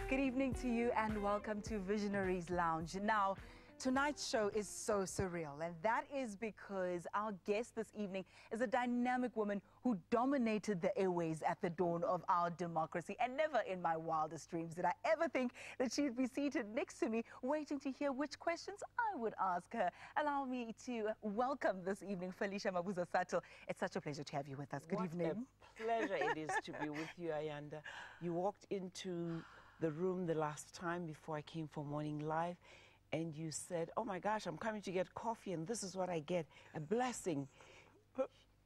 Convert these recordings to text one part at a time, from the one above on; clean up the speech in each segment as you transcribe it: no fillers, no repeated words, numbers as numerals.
Good evening to you and welcome to Visionaries Lounge. Now, tonight's show is so surreal, and that is because our guest this evening is a dynamic woman who dominated the airways at the dawn of our democracy. And never in my wildest dreams did I ever think that she'd be seated next to me, waiting to hear which questions I would ask her. Allow me to welcome this evening Felicia Mabuza-Suttle. It's such a pleasure to have you with us. Good evening. What a pleasure it is to be with you, Ayanda. You walked into the room the last time before I came for Morning Live, and you said, oh my gosh, I'm coming to get coffee, and this is what I get, a blessing.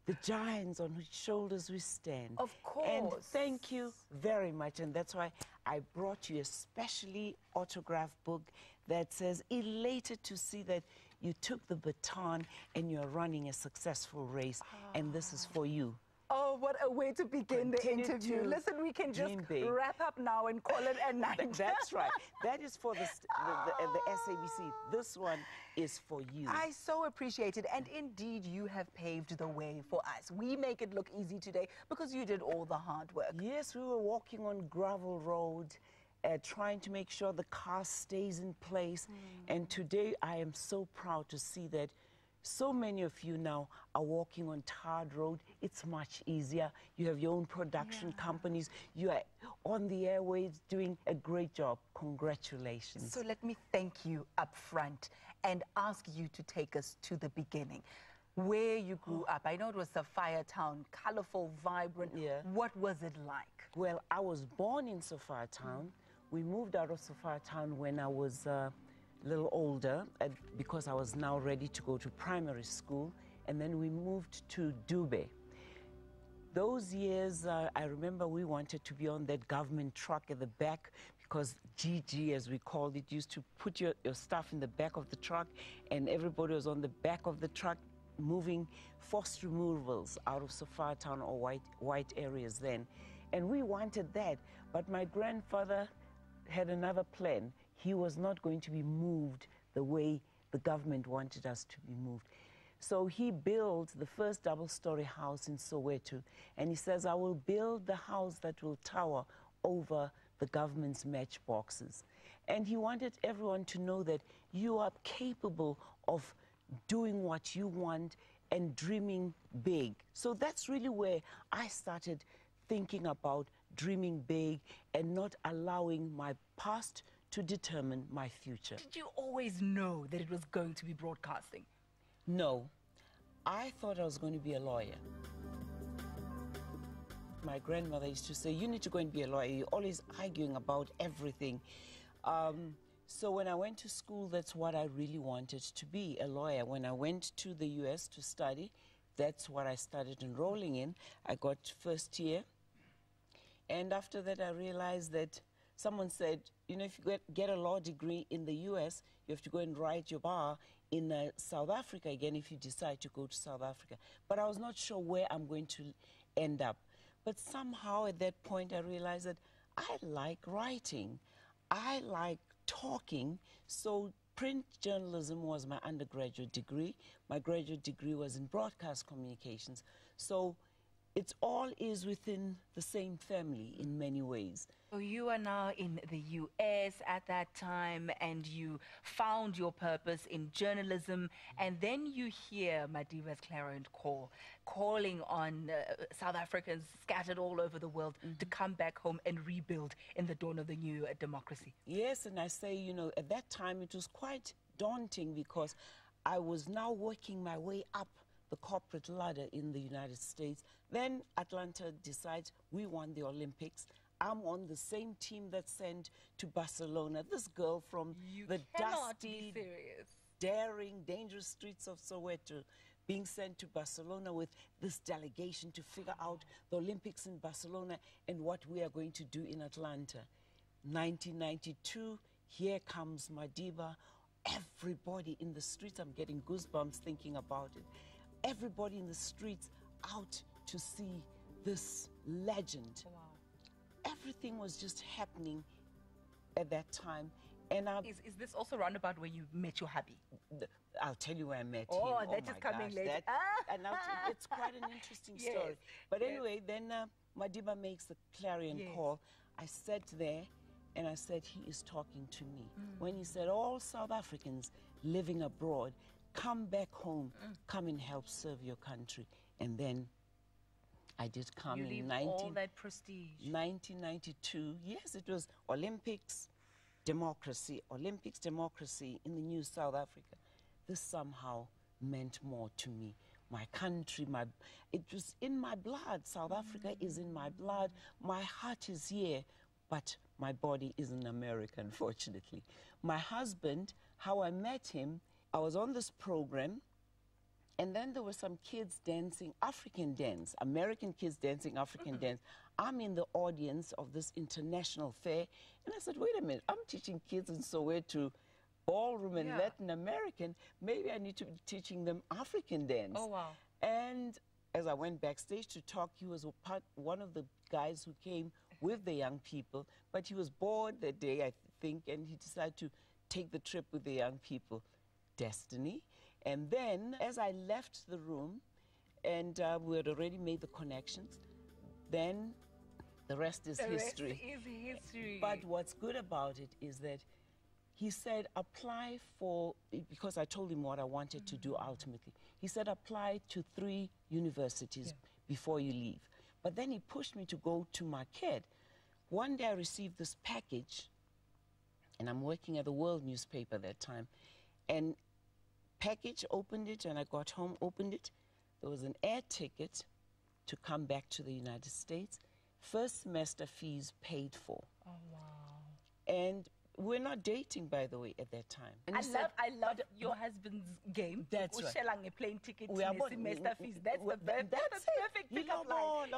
The giants on whose shoulders we stand. Of course. And thank you very much, and that's why I brought you a specially autographed book that says, elated to see that you took the baton and you're running a successful race, and this is for you. Oh, what a way to begin the interview. Listen, we can just wrap up now and call it a night. That's right. That is for the SABC. This one is for you. I so appreciate it. And indeed, you have paved the way for us. We make it look easy today because you did all the hard work. Yes, we were walking on gravel road, trying to make sure the car stays in place. And today, I am so proud to see that so many of you now are walking on tarred road. It's much easier. You have your own production companies. You are on the airwaves doing a great job. Congratulations. So let me thank you up front and ask you to take us to the beginning. Where you grew up. I know it was Sapphire Town, colorful, vibrant. Yeah. What was it like? Well, I was born in Sapphire Town. We moved out of Sapphire Town when I was a little older, because I was now ready to go to primary school, and then we moved to Dube. Those years, I remember we wanted to be on that government truck at the back, because GG, as we called it, used to put your stuff in the back of the truck, and everybody was on the back of the truck moving forced removals out of Sapphire Town or white areas then. And we wanted that, but my grandfather had another plan. He was not going to be moved the way the government wanted us to be moved. So he built the first double-story house in Soweto, and he says, I will build the house that will tower over the government's matchboxes. And he wanted everyone to know that you are capable of doing what you want and dreaming big. So that's really where I started thinking about dreaming big and not allowing my past to determine my future. Did you always know that it was going to be broadcasting? No. I thought I was going to be a lawyer. My grandmother used to say, you need to go and be a lawyer. You're always arguing about everything. So when I went to school, that's what I really wanted to be, a lawyer. When I went to the US to study, that's what I started enrolling in. I got first year. And after that, I realized that someone said, you know, if you get a law degree in the US, you have to go and write your bar in South Africa again if you decide to go to South Africa. But I was not sure where I'm going to end up. But somehow at that point, I realized that I like writing. I like talking. So print journalism was my undergraduate degree. My graduate degree was in broadcast communications. So it all is within the same family in many ways. So you are now in the US at that time, and you found your purpose in journalism, and then you hear Madiba's clarion call, calling on South Africans scattered all over the world to come back home and rebuild in the dawn of the new democracy. Yes, and I say, you know, at that time it was quite daunting because I was now working my way up the corporate ladder in the United States. Then Atlanta decides we won the Olympics. I'm on the same team that sent to Barcelona. This girl from the dusty, daring, dangerous streets of Soweto being sent to Barcelona with this delegation to figure out the Olympics in Barcelona and what we are going to do in Atlanta. 1992, here comes Madiba. Everybody in the streets, I'm getting goosebumps thinking about it. Everybody in the streets out to see this legend. Wow. Everything was just happening at that time. And is this also roundabout where you met your hubby? I'll tell you where I met him. Oh, that is coming later. And it's quite an interesting story. But anyway, then Madiba makes the clarion call. I sat there and I said, he is talking to me. When he said, all South Africans living abroad, come back home, come and help serve your country. And then I did come in all that prestige. 1992. Yes, it was Olympics, democracy, Olympics, democracy in the new South Africa. This somehow meant more to me. My country, it was in my blood. South Africa is in my blood. My heart is here, but my body is in America, unfortunately. My husband, how I met him, I was on this program, and then there were some kids dancing African dance, American kids dancing African dance. I'm in the audience of this international fair, and I said, wait a minute, I'm teaching kids in Soweto ballroom and Latin American. Maybe I need to be teaching them African dance. Oh, wow. And as I went backstage to talk, he was one of the guys who came with the young people, but he was bored that day, I think, and he decided to take the trip with the young people. Destiny. And then, as I left the room, and we had already made the connections, then the rest is history. The rest is history. But what's good about it is that he said, apply for, because I told him what I wanted to do ultimately. He said, apply to 3 universities before you leave. But then he pushed me to go to Marquette. One day I received this package, and I'm working at the World newspaper that time, and package, opened it, and I got home, opened it. There was an air ticket to come back to the United States. First semester fees paid for. Oh, wow. And we're not dating, by the way, at that time. And I love your husband's game. That's right. A plane ticket, semester fees. That's perfect. Pickup line.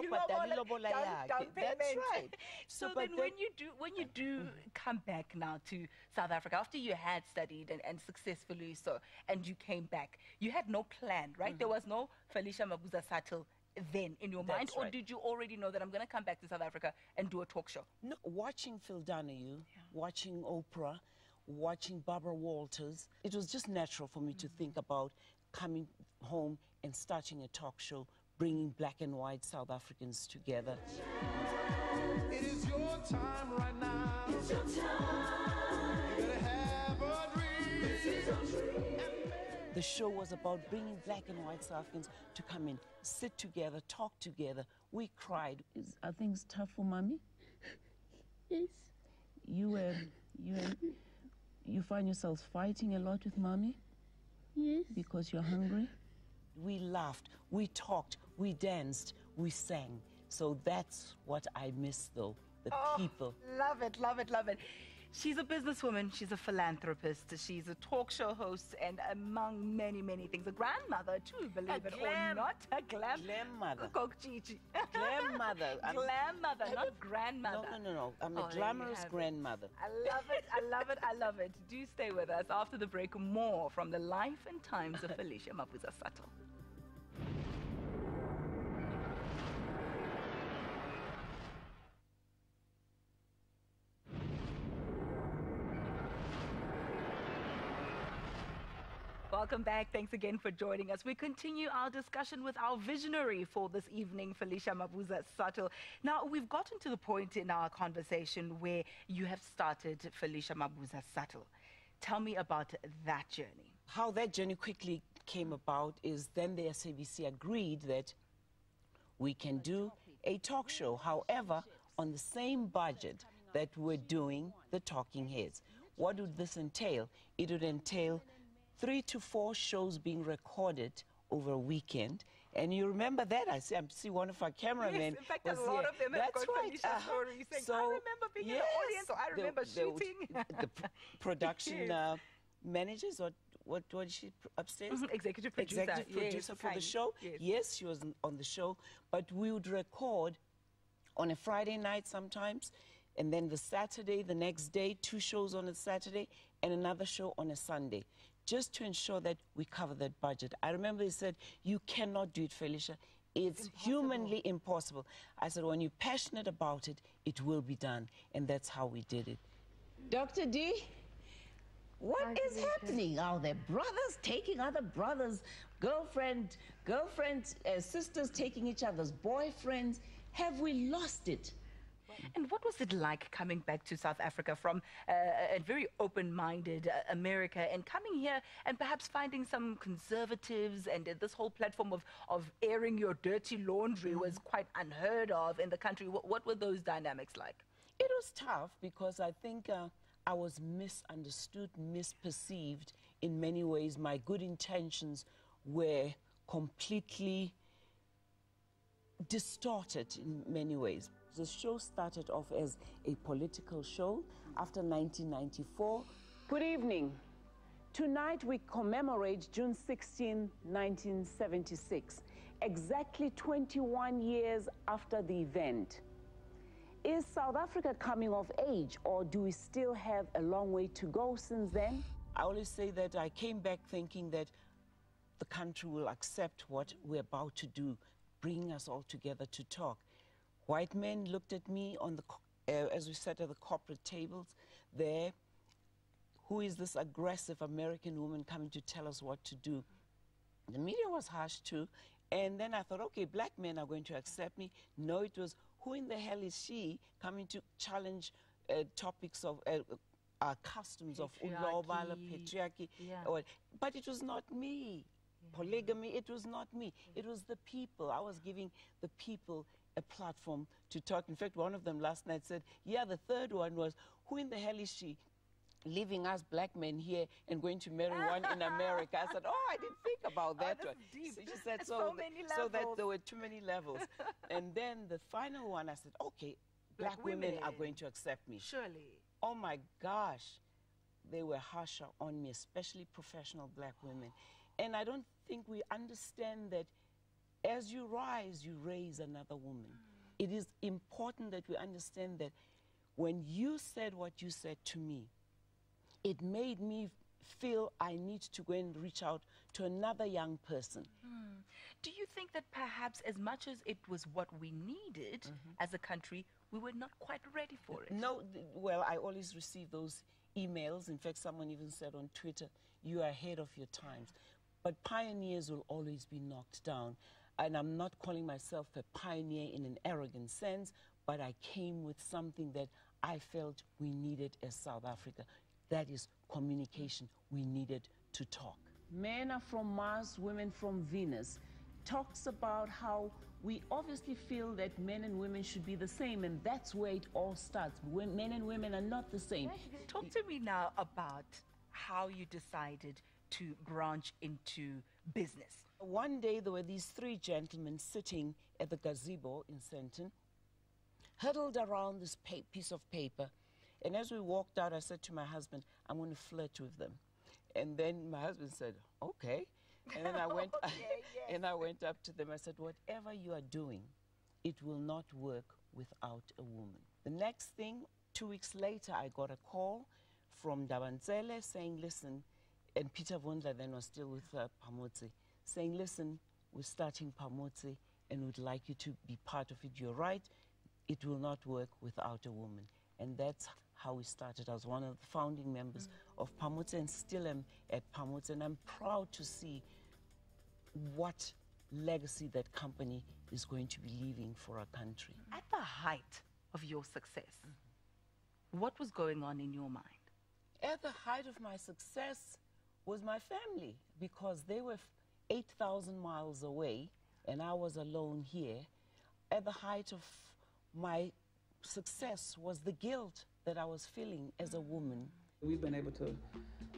That's right. So then when you do come back now to South Africa, after you had studied and successfully so, and you came back, you had no plan, right? There was no Felicia Mabuza-Suttle then in your mind, or did you already know that I'm going to come back to South Africa and do a talk show? No, watching Phil Donahue, watching Oprah, watching Barbara Walters, it was just natural for me to think about coming home and starting a talk show, bringing black and white South Africans together. It is your time right now. It's your time. You gotta have a dream. This is a dream. The show was about bringing black and white South Africans to come in, sit together, talk together. We cried. Are things tough for Mommy? Yes. You find yourselves fighting a lot with Mommy? Yes. Because you're hungry? We laughed, we talked, we danced, we sang. So that's what I miss, though, the people. Love it, love it, love it. She's a businesswoman, she's a philanthropist, she's a talk show host, and among many, many things, a grandmother too, believe it or not. A glam-mother. Glam-mother. Glam-mother, not grandmother. No. I'm a glamorous grandmother. I love it, I love it, I love it. Do stay with us. After the break, more from the life and times of Felicia Mabuza-Suttle. Welcome back. Thanks again for joining us. We continue our discussion with our visionary for this evening, Felicia Mabuza-Suttle. Now, we've gotten to the point in our conversation where you have started Felicia Mabuza-Suttle. Tell me about that journey. How that journey quickly came about is then the SABC agreed that we can do a talk show, however, on the same budget that we're doing the Talking Heads. What would this entail? It would entail 3 to 4 shows being recorded over a weekend. And you remember that? I see one of our cameramen. Yes, in fact, a was lot here. of them have That's got right. Felicia's story saying, I remember being in the audience, or I remember shooting. The production Yes. managers, what is she upstairs? Executive producer. Executive producer for the show. Yes, she was on the show. But we would record on a Friday night sometimes, and then the Saturday, the next day, 2 shows on a Saturday, and another show on a Sunday, just to ensure that we cover that budget. I remember they said, you cannot do it, Felicia. It's humanly impossible. I said, when you're passionate about it, it will be done. And that's how we did it. Dr. D, what is happening? Are there brothers taking other brothers, sisters taking each other's boyfriends? Have we lost it? And what was it like coming back to South Africa from a very open-minded America and coming here and perhaps finding some conservatives, and this whole platform of airing your dirty laundry was quite unheard of in the country? What were those dynamics like? It was tough because I think I was misunderstood, misperceived in many ways. My good intentions were completely distorted in many ways. The show started off as a political show after 1994. Good evening. Tonight we commemorate June 16, 1976, exactly 21 years after the event. Is South Africa coming of age, or do we still have a long way to go since then? I always say that I came back thinking that the country will accept what we're about to do, bringing us all together to talk. White men looked at me on the as we sat at the corporate tables there. Who is this aggressive American woman coming to tell us what to do? The media was harsh too. And then I thought, okay, black men are going to accept me. No, it was, who in the hell is she coming to challenge topics of our customs of ulobala, patriarchy. But it was not me. Polygamy, it was not me. It was the people. I was giving the people a platform to talk. In fact, one of them last night said, yeah, the third one was, who in the hell is she leaving us black men here and going to marry one in America? I said, oh, I didn't think about that one. Deep. So she said, so many so that levels. there were too many levels. And then the final one, I said, okay, black women are going to accept me. Surely. Oh my gosh, they were harsher on me, especially professional black women. And I don't think we understand that as you rise, you raise another woman. It is important that we understand that when you said what you said to me, it made me feel I need to go and reach out to another young person. Do you think that perhaps as much as it was what we needed as a country, we were not quite ready for it? No, well, I always receive those emails. In fact, someone even said on Twitter, you are ahead of your times. But pioneers will always be knocked down. And I'm not calling myself a pioneer in an arrogant sense, but I came with something that I felt we needed as South Africa. That is communication. We needed to talk. Men are from Mars, women from Venus. Talks about how we obviously feel that men and women should be the same, and that's where it all starts. When men and women are not the same. Talk to me now about how you decided to branch into business. One day there were these 3 gentlemen sitting at the gazebo in Sandton, huddled around this piece of paper. And as we walked out, I said to my husband, I'm going to flirt with them. And then my husband said, okay. And then I went, and I went up to them. I said, whatever you are doing, it will not work without a woman. The next thing, 2 weeks later, I got a call from Dabanzele saying, listen, and Peter Vondla then was still with Pamotse, saying, listen, we're starting Pamotse and we'd like you to be part of it. You're right, it will not work without a woman. And that's how we started. I was one of the founding members of Pamotse and still am at Pamotse. And I'm proud to see what legacy that company is going to be leaving for our country. At the height of your success, what was going on in your mind? At the height of my success was my family, because they were 8,000 miles away and I was alone here. At the height of my success was the guilt that I was feeling as a woman We've been able to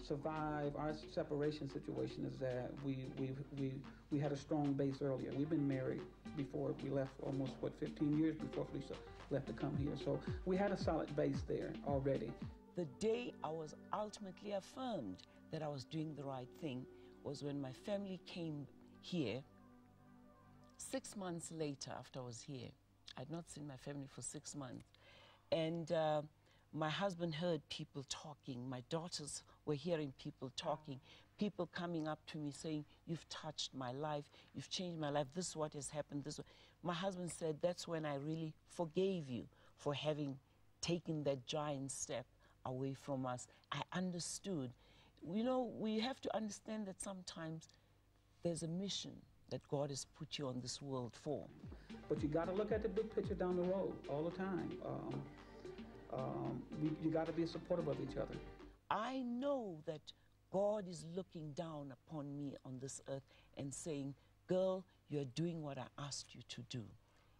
survive. Our separation situation is that we had a strong base earlier. We've been married before we left, almost, 15 years before Felicia left to come here. So we had a solid base there already. The day I was ultimately affirmed that I was doing the right thing was when my family came here. 6 months later, after I was here, I'd not seen my family for 6 months. And my husband heard people talking. My daughters were hearing people talking, people coming up to me saying, "You've touched my life, you've changed my life, this is what has happened, this." My husband said, "That's when I really forgave you for having taken that giant step away from us. I understood." You know, we have to understand that sometimes there's a mission that God has put you on this world for. But you got to look at the big picture down the road all the time. You got to be supportive of each other. I know that God is looking down upon me on this earth and saying, "Girl, you're doing what I asked you to do."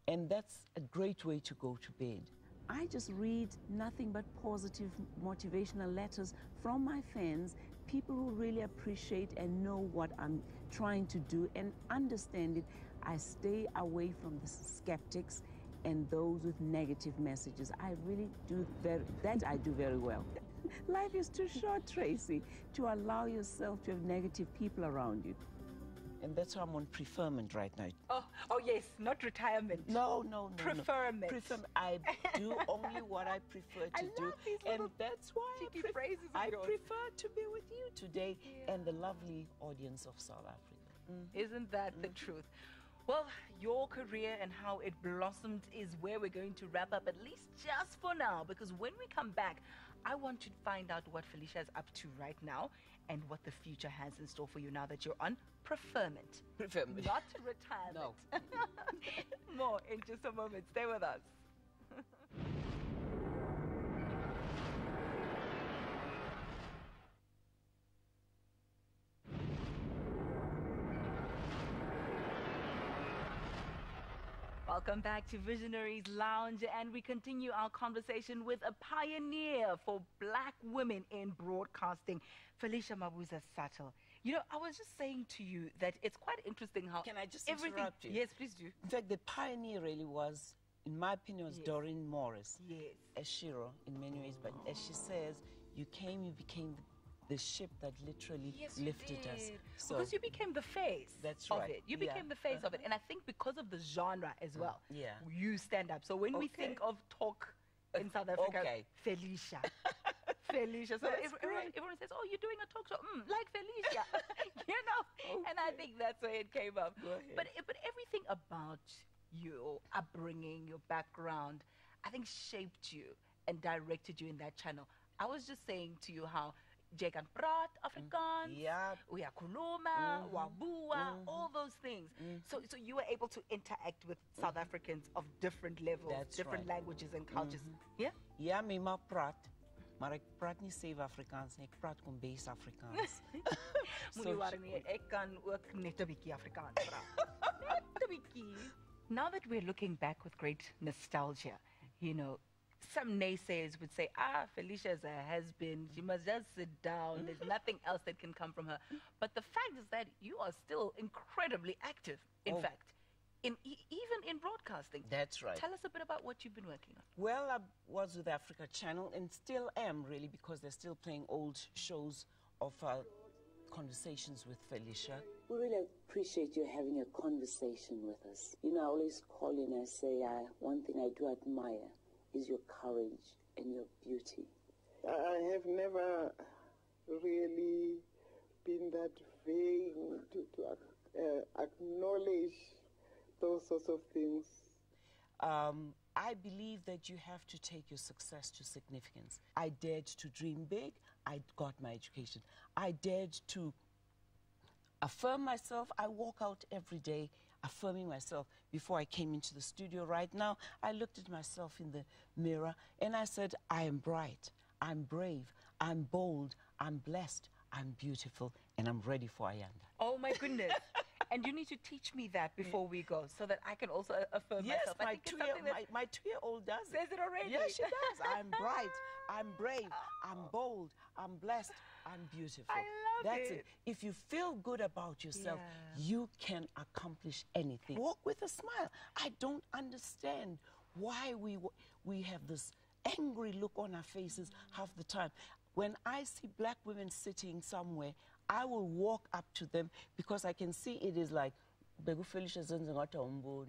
And that's a great way to go to bed. I just read nothing but positive motivational letters from my fans, people who really appreciate and know what I'm trying to do and understand it. I stay away from the skeptics and those with negative messages. I really do I do very well. Life is too short, Tracy, to allow yourself to have negative people around you. And that's why I'm on preferment right now. Oh yes, not retirement. No. Preferment. I do only what I prefer to do. love these And little that's why cheeky phrases of I yours. prefer to be with you today and the lovely audience of South Africa. Isn't that the truth? Well, your career and how it blossomed is where we're going to wrap up, at least just for now, because when we come back, I want to find out what Felicia is up to right now and what the future has in store for you now that you're on preferment. Preferment. Not retirement. No. More in just a moment. Stay with us. Welcome back to Visionaries Lounge, and we continue our conversation with a pioneer for Black women in broadcasting, Felicia Mabuza-Suttle. You know, I was just saying to you that it's quite interesting how Can I just everything... interrupt you? Yes, please do. In fact, the pioneer really was, in my opinion, was Yes. Doreen Morris. Yes. As Shiro in many ways, but as she says, you became the ship that literally Yes, lifted you us. did. So Because you became the face That's of right. it. You Yeah. became the face of it. And I think because of the genre as well, Yeah. you stand up. So when we Okay. think of talk in South Africa, Okay. Felicia. Felicia. So That's everyone says, "Oh, you're doing a talk show." Like Felicia. You know? And I think that's where it came up. Go ahead. But everything about your upbringing, your background, I think shaped you and directed you in that channel. I was just saying to you how jy kan praat Afrikaans, Yeah. uyakhuluma, wabua, all those things. So you were able to interact with South Africans of different levels, That's different right. languages and cultures. Yeah? Ja, my ma praat, maar ek praat nie Sewe Afrikaans nie, ek praat Kombees Afrikaans. Moenie worry nie, ek kan ook net 'n bietjie Afrikaans praat. Net 'n bietjie. Now that we're looking back with great nostalgia, you know, some naysayers would say, Felicia is a has-been. She must just sit down. There's nothing else that can come from her. But the fact is that you are still incredibly active, in fact, even in broadcasting. That's right. Tell us a bit about what you've been working on. Well, I was with Africa Channel and still am, really, because they're still playing old shows of conversations with Felicia. We really appreciate you having a conversation with us. You know, I always call you and I say, one thing I do admire is your courage and your beauty. I have never really been that vain to acknowledge those sorts of things. I believe that you have to take your success to significance. I dared to dream big. I got my education. I dared to affirm myself. I walk out every day affirming myself. Before I came into the studio right now, I looked at myself in the mirror and I said, I am bright, I'm brave, I'm bold, I'm blessed, I'm beautiful, and I'm ready for Ayanda. Oh my goodness. And you need to teach me that before we go, so that I can also affirm Yes, myself. I think it's something that my 2-year-old does it. says it already. Yes, she does. I'm bright, I'm brave, I'm bold, I'm blessed, I'm beautiful. I love That's it. If you feel good about yourself, Yeah. you can accomplish anything. Walk with a smile. I don't understand why we have this angry look on our faces half the time. When I see black women sitting somewhere, I will walk up to them because I can see it is like, Felicia Mabuza-Suttle.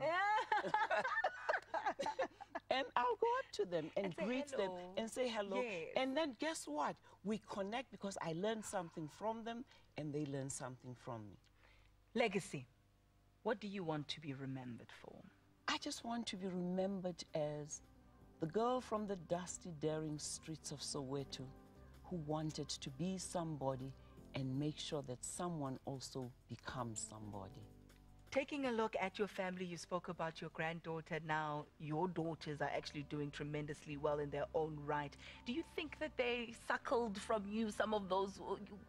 And I'll go up to them and say greet them hello. and say hello. Yes. And then guess what? We connect because I learn something from them and they learn something from me. Legacy. What do you want to be remembered for? I just want to be remembered as the girl from the dusty, daring streets of Soweto who wanted to be somebody and make sure that someone also becomes somebody. Taking a look at your family, you spoke about your granddaughter. Now your daughters are actually doing tremendously well in their own right. Do you think that they suckled from you some of those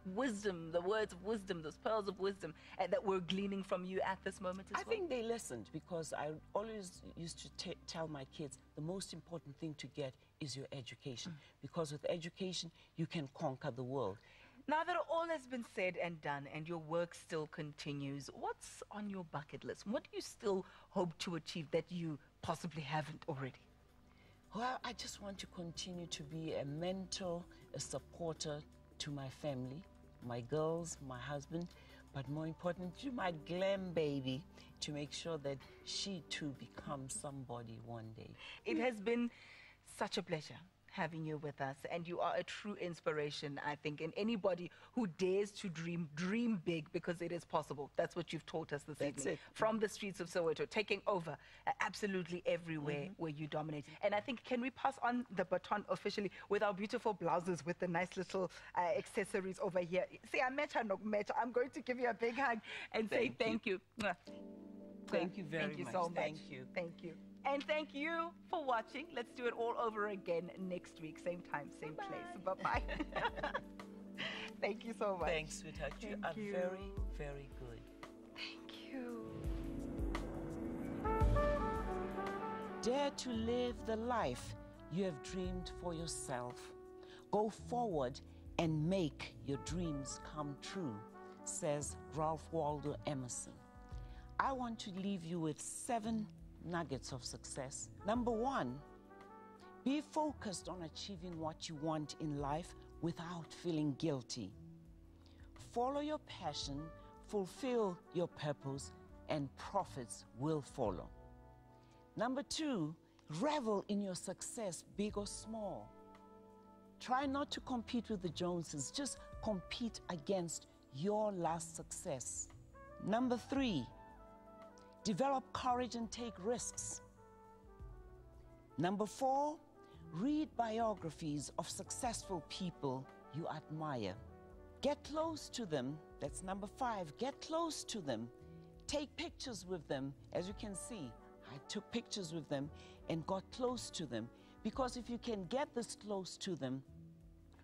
wisdom, the words of wisdom, those pearls of wisdom that we're gleaning from you at this moment as well? I think they listened because I always used to tell my kids the most important thing to get is your education. Because with education, you can conquer the world. Now that all has been said and done and your work still continues, what's on your bucket list? What do you still hope to achieve that you possibly haven't already? Well, I just want to continue to be a mentor, a supporter to my family, my girls, my husband, but more important to my glam baby, to make sure that she too becomes somebody one day. It has been such a pleasure having you with us, and you are a true inspiration, I think, and anybody who dares to dream big, because it is possible. That's what you've taught us this evening. From the streets of Soweto, taking over absolutely everywhere where you dominate. And I think, can we pass on the baton officially with our beautiful blouses with the nice little accessories over here? See, I'm going to give you a big hug and say thank you. Thank you very much. Thank you so much. Thank you. Thank you. And thank you for watching. Let's do it all over again next week. Same time, same place. Bye-bye. Thank you so much. Thanks, sweetheart. You are very, very good. Thank you. Dare to live the life you have dreamed for yourself. Go forward and make your dreams come true, says Ralph Waldo Emerson. I want to leave you with 7 nuggets of success. Number 1, be focused on achieving what you want in life without feeling guilty. Follow your passion, fulfill your purpose, and profits will follow. Number 2, revel in your success, big or small. Try not to compete with the Joneses, just compete against your last success. Number 3, develop courage and take risks. Number 4, read biographies of successful people you admire. Get close to them. That's number 5. Get close to them. Take pictures with them. As you can see, I took pictures with them and got close to them. Because if you can get this close to them,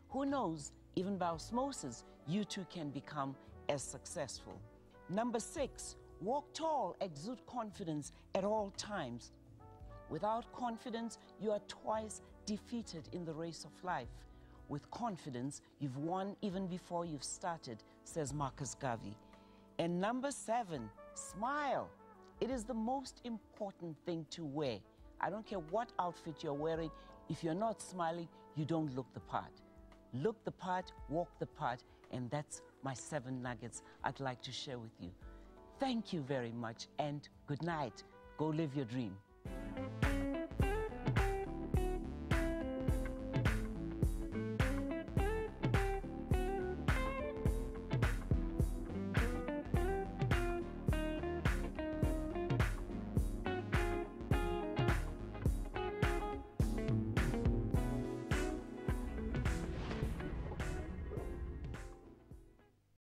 who knows, even by osmosis, you too can become as successful. Number 6, walk tall, exude confidence at all times. Without confidence, you are twice defeated in the race of life. With confidence, you've won even before you've started, says Marcus Garvey. And number 7, smile. It is the most important thing to wear. I don't care what outfit you're wearing. If you're not smiling, you don't look the part. Look the part, walk the part, and that's my 7 nuggets I'd like to share with you. Thank you very much, and good night. Go live your dream.